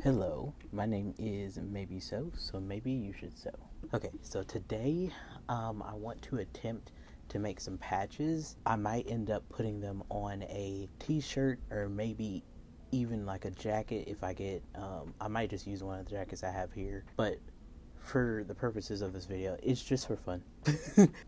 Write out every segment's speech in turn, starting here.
Hello, my name is MaybeSew, so maybe you should sew. Okay, so today I want to attempt to make some patches. I might end up putting them on a t-shirt or maybe even like a jacket if I get, I might just use one of the jackets I have here, but for the purposes of this video, it's just for fun.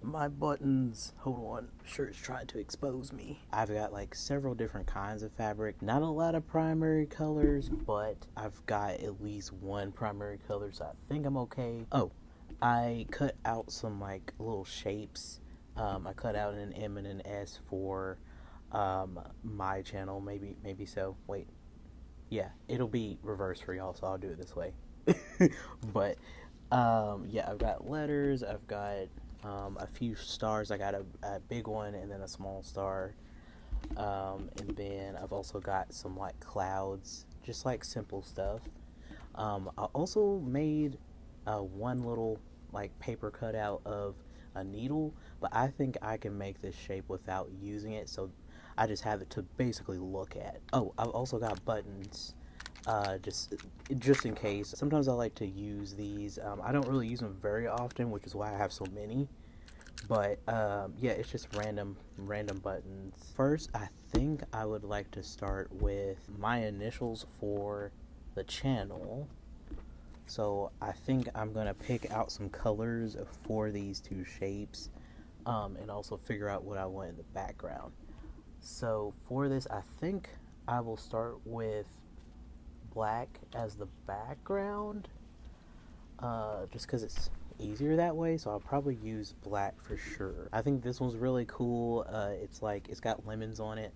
My buttons, hold on, shirt's trying to expose me. I've got like several different kinds of fabric, not a lot of primary colors, but I've got at least one primary color, so I think I'm okay. Oh, I cut out some like little shapes. I cut out an M and an S for my channel, maybe so. Wait, yeah, it'll be reversed for y'all, so I'll do it this way. But yeah, I've got letters, I've got a few stars. I got a big one and then a small star, and then I've also got some like clouds, just like simple stuff. I also made one little like paper cutout of a needle, but I think I can make this shape without using it, so I just have it to basically look at. Oh, I've also got buttons, just in case. Sometimes I like to use these. I don't really use them very often, which is why I have so many. But yeah, it's just random buttons. First, I think I would like to start with my initials for the channel. So I think I'm gonna pick out some colors for these two shapes, and also figure out what I want in the background. So for this, I think I will start with black as the background, just because it's easier that way, so I'll probably use black for sure. I think this one's really cool. It's like it's got lemons on it.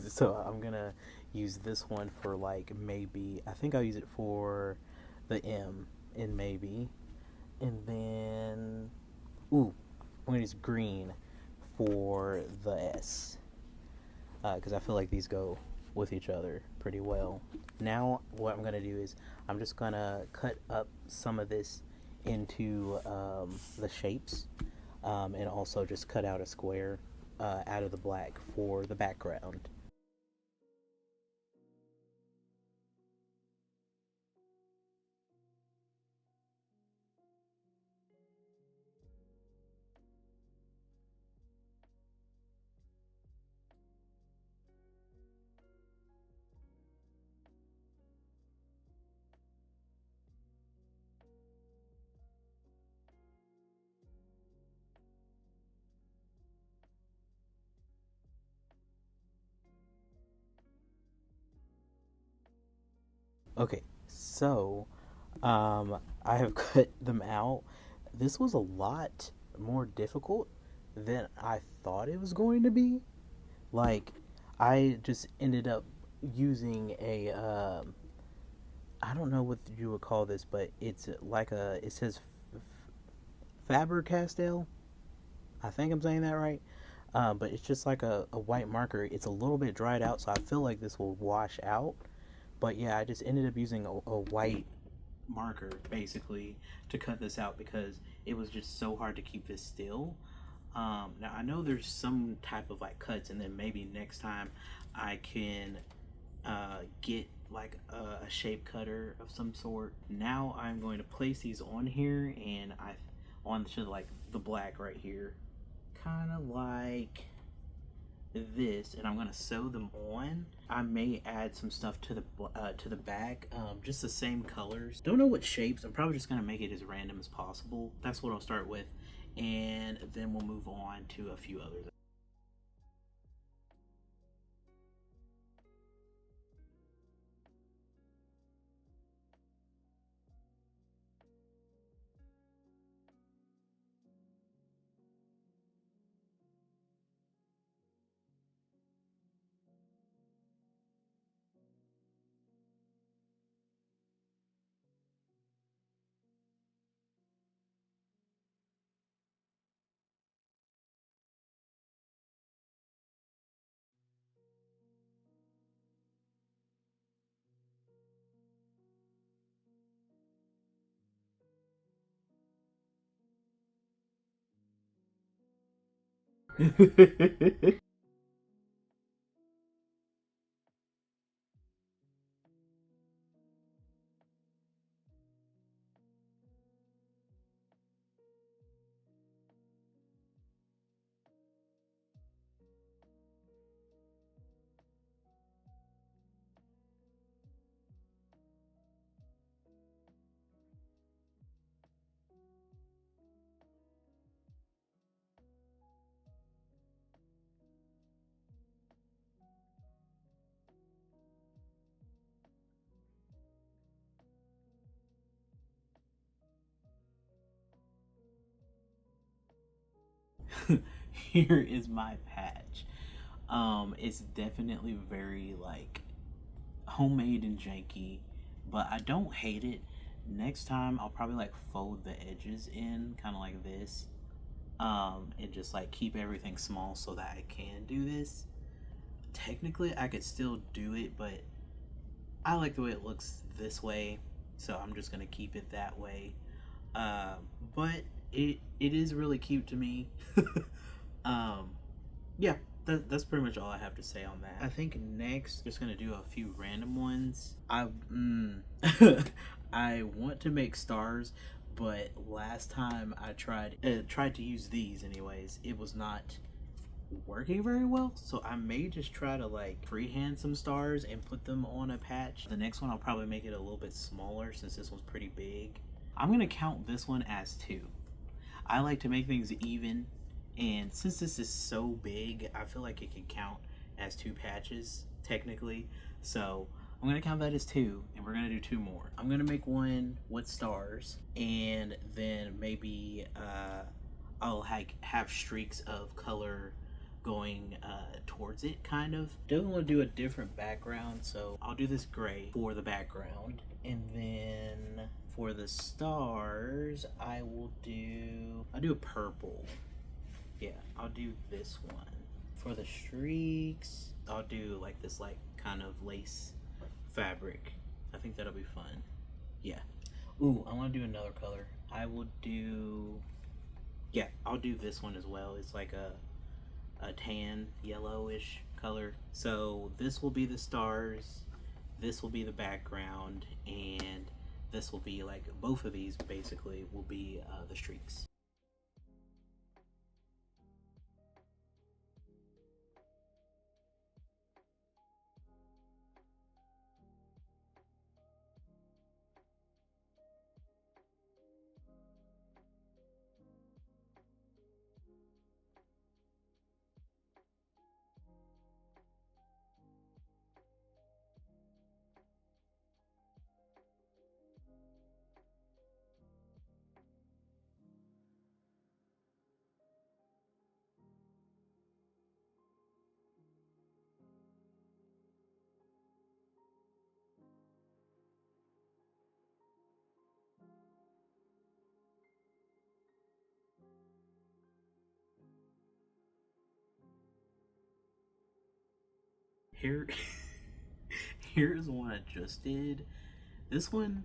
So I'm gonna use this one for like maybe, I think I'll use it for the M in maybe, and then ooh, I'm gonna use green for the S, because I feel like these go with each other pretty well. Now what I'm gonna do is I'm just gonna cut up some of this into the shapes, and also just cut out a square out of the black for the background. Okay, so I have cut them out. This was a lot more difficult than I thought it was going to be. Like, I just ended up using a I don't know what you would call this, but it's like it says Faber Castell. I think I'm saying that right. But it's just like a white marker. It's a little bit dried out, so I feel like this will wash out. But yeah, I just ended up using a white marker basically to cut this out because it was just so hard to keep this still. Now I know there's some type of like cuts, and then maybe next time I can get like a shape cutter of some sort. Now I'm going to place these on here, and I on to like the black right here, kind of like this, and I'm gonna sew them on. I may add some stuff to the back, just the same colors. Don't know what shapes. I'm probably just gonna make it as random as possible. That's what I'll start with, and then we'll move on to a few others. here is my patch. It's definitely very like homemade and janky, but I don't hate it. Next time I'll probably like fold the edges in kind of like this, and just like keep everything small so that I can do this. Technically I could still do it, but I like the way it looks this way, so I'm just gonna keep it that way. uh, but it is really cute to me. um, yeah, that's pretty much all I have to say on that. I think next, just gonna do a few random ones. I want to make stars, but last time I tried to use these anyways, it was not working very well. So I may just try to like freehand some stars and put them on a patch. The next one I'll probably make it a little bit smaller since this one's pretty big. I'm gonna count this one as two. I like to make things even, and since this is so big, I feel like it can count as two patches technically. So I'm gonna count that as two, and we're gonna do two more. I'm gonna make one with stars, and then maybe I'll have streaks of color going towards it, kind of. Definitely want to do a different background, so I'll do this gray for the background, and then for the stars, I'll do a purple. Yeah, I'll do this one. For the streaks, I'll do like this like kind of lace fabric. I think that'll be fun. Yeah. Ooh, I want to do another color. I'll do this one as well. It's like a tan yellowish color. So this will be the stars, this will be the background, and this will be like both of these basically will be the streaks. Here, here's one I just did. This one,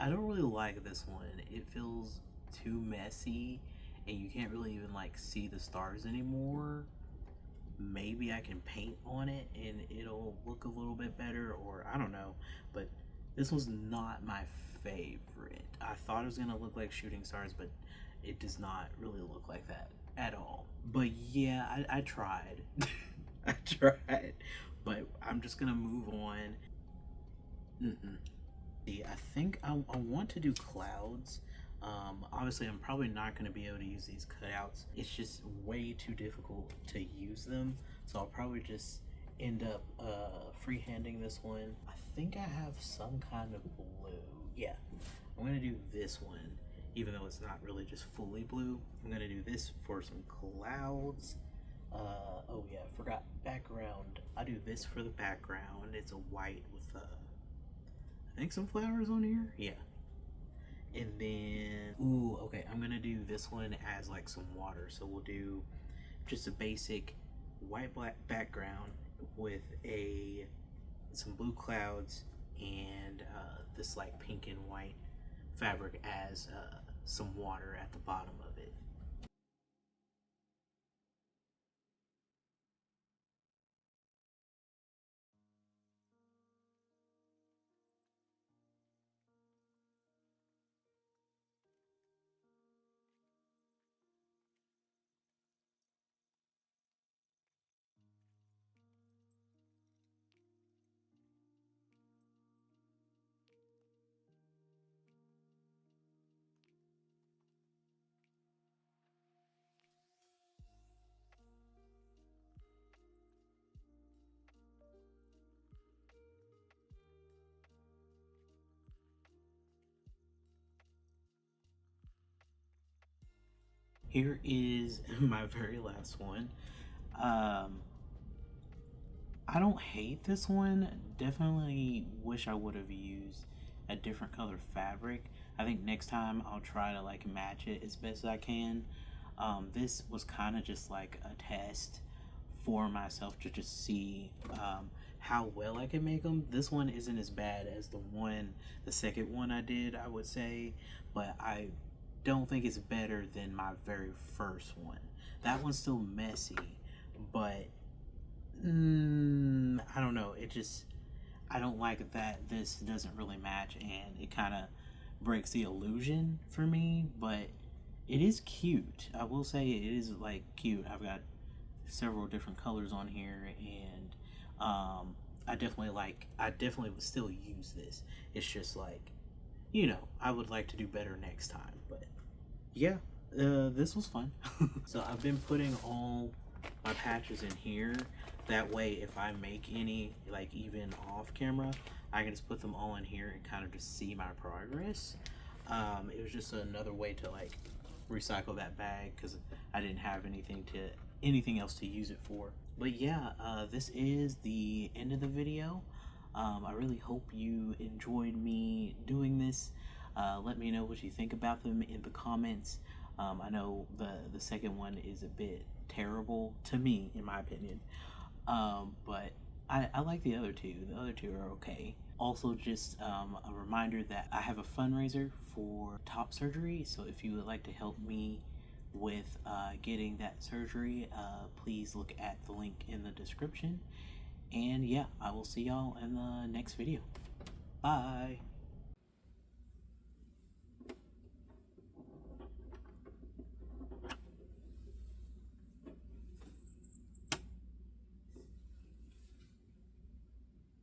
I don't really like this one. It feels too messy, and you can't really even like see the stars anymore. Maybe I can paint on it and it'll look a little bit better, or I don't know. But this was not my favorite. I thought it was gonna look like shooting stars, but it does not really look like that at all. But yeah, I tried. I tried. But I'm just gonna move on. Mm-mm. See, I think I want to do clouds. Obviously, I'm probably not going to be able to use these cutouts. It's just way too difficult to use them. So I'll probably just end up freehanding this one. I think I have some kind of blue. Yeah, I'm going to do this one, even though it's not really just fully blue. I'm going to do this for some clouds. Oh yeah, I forgot background. I do this for the background. It's a white with I think some flowers on here. Yeah. And then, ooh, okay, I'm gonna do this one as like some water. So we'll do just a basic white black background with a some blue clouds and this like pink and white fabric as some water at the bottom of it. Here is my very last one. I don't hate this one. Definitely wish I would have used a different color fabric. I think next time I'll try to like match it as best as I can. This was kind of just like a test for myself to just see how well I can make them. This one isn't as bad as the second one I did, I would say, but I don't think it's better than my very first one. That one's still messy, but I don't know. I don't like that this doesn't really match, and it kind of breaks the illusion for me. But it is cute. I will say it is like cute. I've got several different colors on here, and I definitely would still use this. It's just like, I would like to do better next time. But yeah, this was fun. So I've been putting all my patches in here. That way, if I make any, like even off camera, I can just put them all in here and kind of just see my progress. It was just another way to like recycle that bag because I didn't have anything else to use it for. But yeah, this is the end of the video. I really hope you enjoyed me doing this. Let me know what you think about them in the comments. I know the second one is a bit terrible to me, in my opinion, but I like the other two. The other two are okay. Also, just a reminder that I have a fundraiser for top surgery, so if you would like to help me with getting that surgery, please look at the link in the description. And yeah, I will see y'all in the next video. Bye.